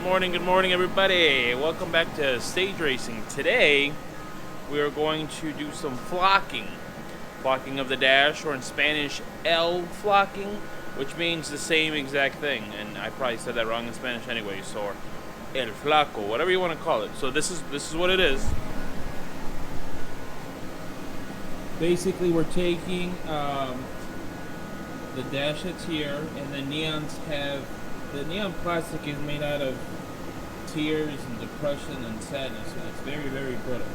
Good morning, everybody. Welcome back to Stage Racing. Today, we are going to do some flocking. Flocking of the dash, or in Spanish, el flocking, which means the same exact thing. And I probably said that wrong in Spanish anyway, so el flaco, whatever you want to call it. So this is what it is. Basically, we're taking the dash that's here, and the neon plastic is made out of tears and depression and sadness, and it's very, very brittle.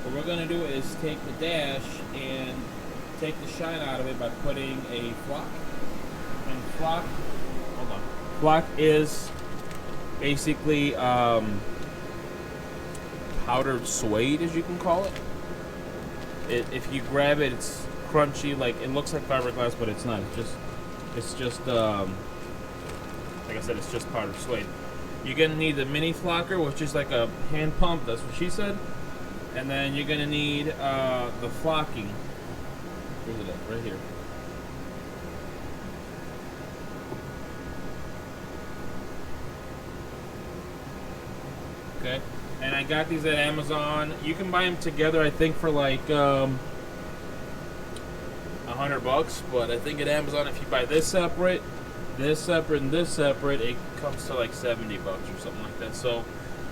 What we're going to do is take the dash and take the shine out of it by putting a flock. And flock is basically powdered suede, as you can call it. If you grab it, it's crunchy, like it looks like fiberglass, but it's not. It's just like I said, it's just powdered suede. You're gonna need the mini flocker, which is like a hand pump. That's what she said. And then you're gonna need the flocking. Where's it at? Right here. Okay. And I got these at Amazon. You can buy them together, I think, for like $100. But I think at Amazon, if you buy this separate, and this separate, it comes to like $70 or something like that. So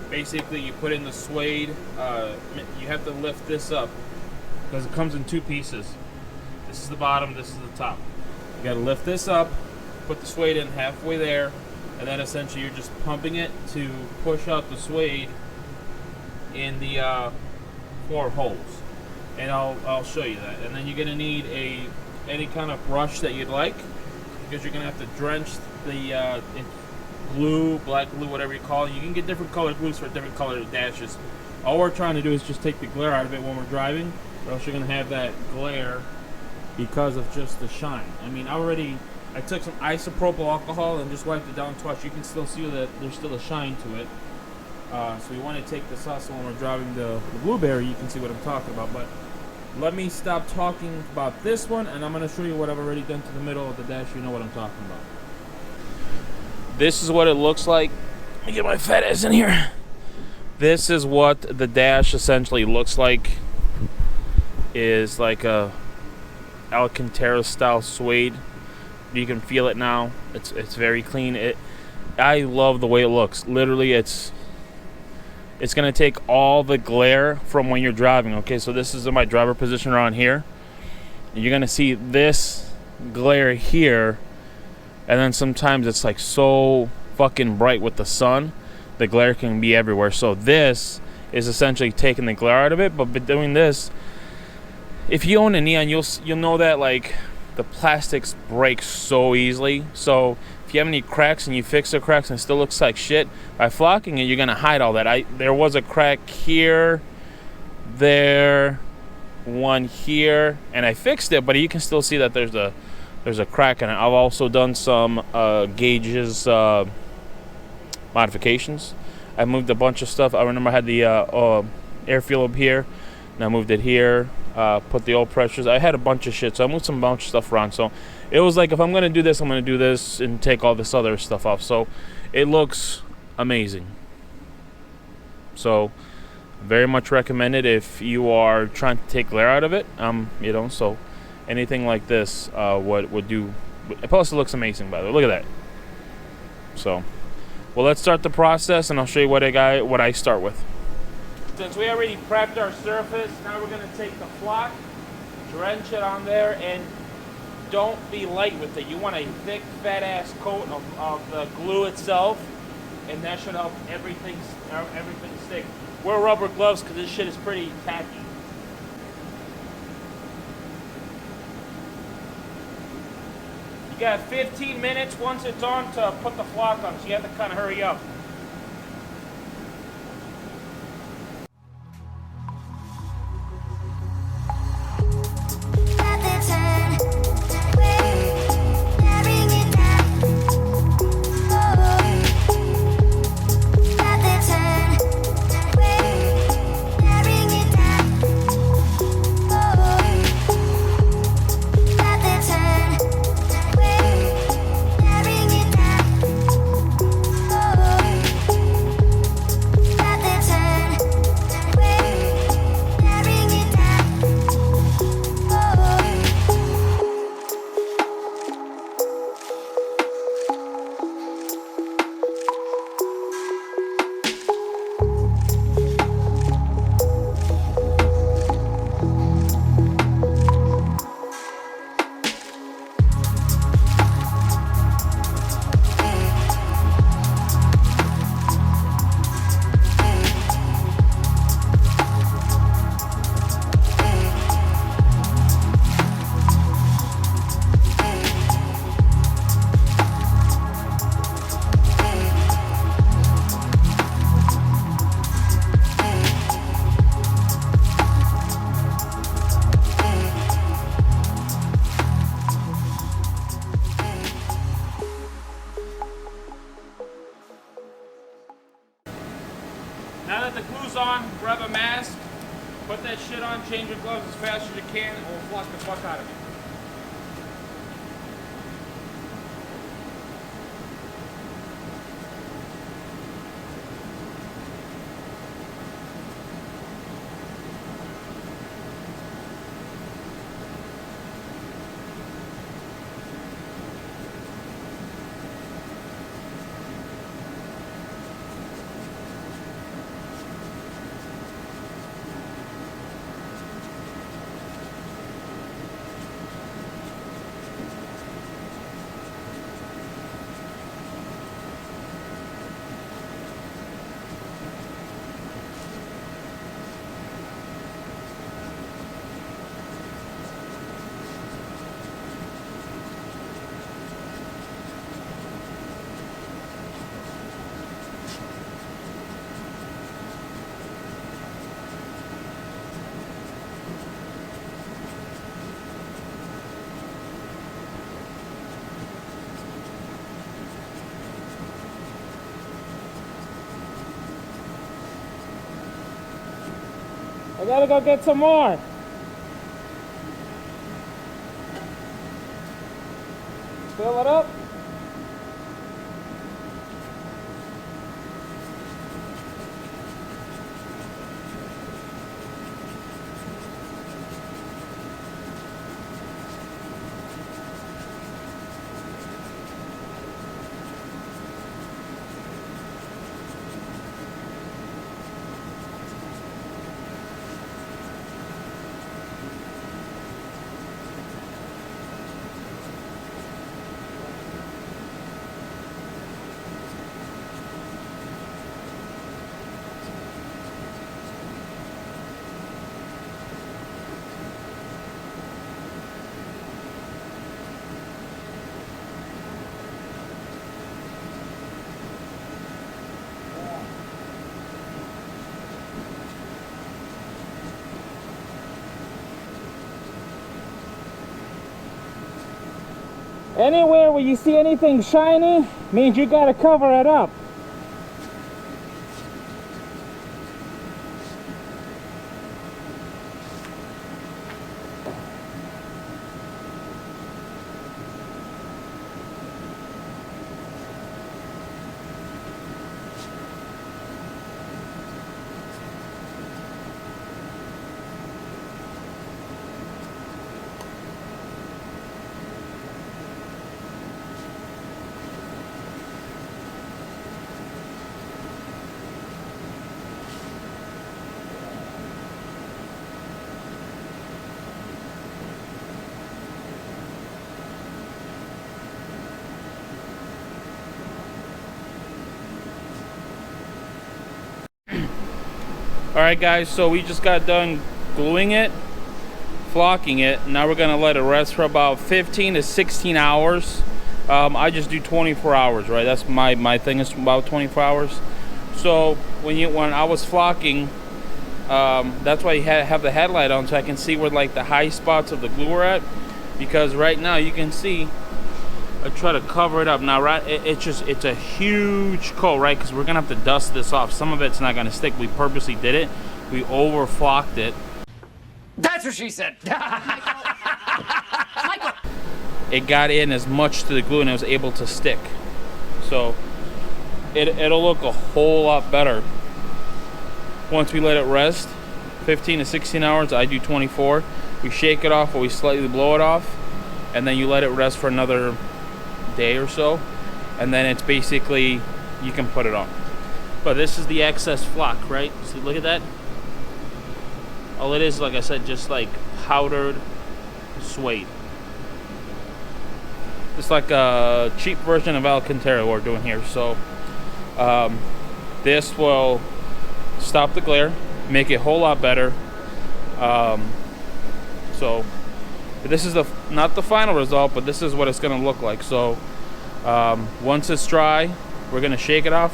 basically, you put in the suede. You have to lift this up because it comes in two pieces. This is the bottom. This is the top. You got to lift this up, put the suede in halfway there, and then essentially you're just pumping it to push out the suede in the 4 holes. And I'll show you that. And then you're gonna need any kind of brush that you'd like, because you're gonna have to drench the glue, black glue, whatever you call it. You can get different colored glues for different colored dashes. All we're trying to do is just take the glare out of it when we're driving, or else you're gonna have that glare because of just the shine. I mean, I took some isopropyl alcohol and just wiped it down twice. You can still see that there's still a shine to it. So we want to take this out so when we're driving the blueberry, you can see what I'm talking about. But let me stop talking about this one, and I'm going to show you what I've already done to the middle of the dash. You know what I'm talking about. This is what it looks like. Let me get my fat ass in here. This is what the dash essentially looks like. Is like a Alcantara style suede. You can feel it now. It's very clean. I love the way it looks. Literally, it's going to take all the glare from when you're driving. Okay, so this is in my driver position around here. And you're going to see this glare here. And then sometimes it's like so fucking bright with the sun. The glare can be everywhere. So this is essentially taking the glare out of it. But doing this, if you own a Neon, you'll know that like the plastics break so easily. So if you have any cracks and you fix the cracks and it still looks like shit, by flocking it, you're gonna hide all that. There was a crack here, there, one here, and I fixed it, but you can still see that there's a crack in it. I've also done some gauges modifications. I moved a bunch of stuff. I remember I had the air fuel up here, and I moved it here. Put the oil pressures. I had a bunch of shit, so I moved bunch of stuff around. So it was like, if I'm gonna do this, I'm gonna do this and take all this other stuff off. So it looks amazing. So very much recommended if you are trying to take glare out of it. So anything like this would do. Plus, it looks amazing, by the way. Look at that. So, well, let's start the process, and I'll show you what I start with. Since we already prepped our surface, now we're going to take the flock, drench it on there, and don't be light with it. You want a thick, fat-ass coat of the glue itself, and that should help everything stick. Wear rubber gloves because this shit is pretty tacky. You got 15 minutes once it's on to put the flock on, so you have to kind of hurry up. Oh, change your gloves as fast as you can, or will flock the fuck out of you. I gotta go get some more. Fill it up. Anywhere where you see anything shiny means you gotta cover it up. Alright guys, so we just got done gluing it, flocking it. Now we're gonna let it rest for about 15 to 16 hours. I just do 24 hours, right? That's my thing, is about 24 hours. So when I was flocking, that's why you have the headlight on, so I can see where like the high spots of the glue are at. Because right now you can see, I try to cover it up. Now, right, it's a huge coat, right? Because we're gonna have to dust this off. Some of it's not gonna stick. We purposely did it. We over flocked it. That's what she said. Michael. It got in as much to the glue and it was able to stick. So it'll look a whole lot better once we let it rest. 15 to 16 hours. I do 24. We shake it off or we slightly blow it off, and then you let it rest for another day or so, and then it's basically, you can put it on. But this is the excess flock, right? See, look at that. All it is, like I said, just like powdered suede. It's like a cheap version of Alcantara we're doing here. So this will stop the glare, make it a whole lot better. So this is not the final result, but this is what it's going to look like. So once it's dry, we're going to shake it off,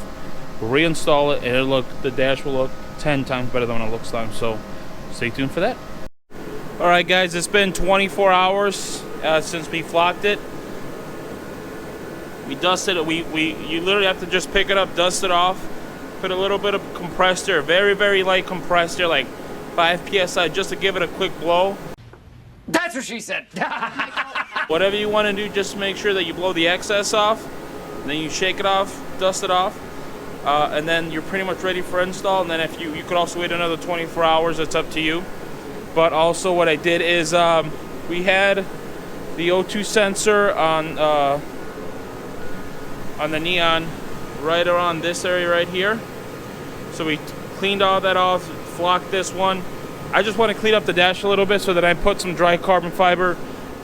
reinstall it, and the dash will look 10 times better than when it looks now. So stay tuned for that. All right, guys, it's been 24 hours since we flocked it. We dusted it. You literally have to just pick it up, dust it off, put a little bit of compressed air, very, very light compressed air, like 5 psi, just to give it a quick blow. That's what she said. Whatever you want to do, just make sure that you blow the excess off. Then you shake it off, dust it off, and then you're pretty much ready for install. And then if you could also wait another 24 hours, it's up to you. But also what I did is we had the O2 sensor on the Neon right around this area right here. So we cleaned all that off, flocked this one. I just want to clean up the dash a little bit, so that I put some dry carbon fiber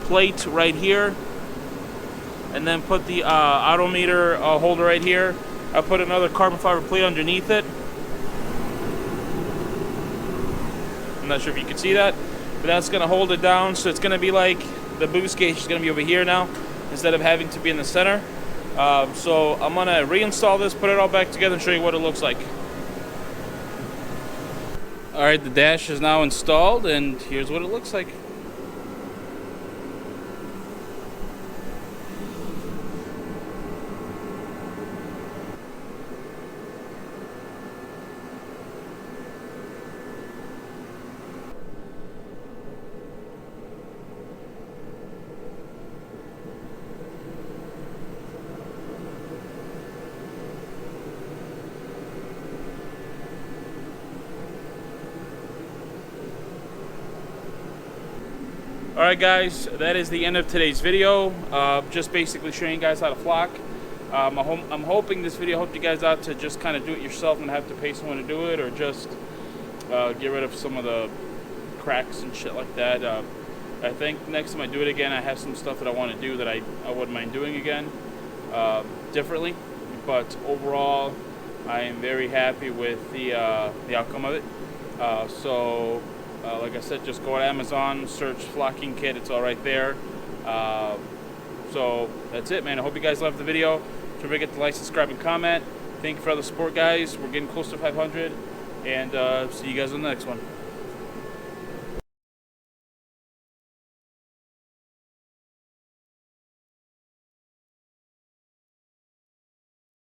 plate right here, and then put the odometer holder right here. I put another carbon fiber plate underneath it. I'm not sure if you can see that, but that's going to hold it down. So it's going to be like the boost gauge is going to be over here now, instead of having to be in the center. So I'm going to reinstall this, put it all back together, and show you what it looks like. Alright, the dash is now installed, and here's what it looks like. Alright guys, that is the end of today's video. Just basically showing you guys how to flock. I'm hoping this video helped you guys out to just kind of do it yourself and not have to pay someone to do it, or just get rid of some of the cracks and shit like that. I think next time I do it again, I have some stuff that I want to do that I wouldn't mind doing again differently. But overall, I am very happy with the outcome of it. Like I said, just go to Amazon, search flocking kit, it's all right there. So that's it, man. I hope you guys loved the video. Don't forget to like, subscribe, and comment. Thank you for all the support, guys. We're getting close to 500, and see you guys on the next one.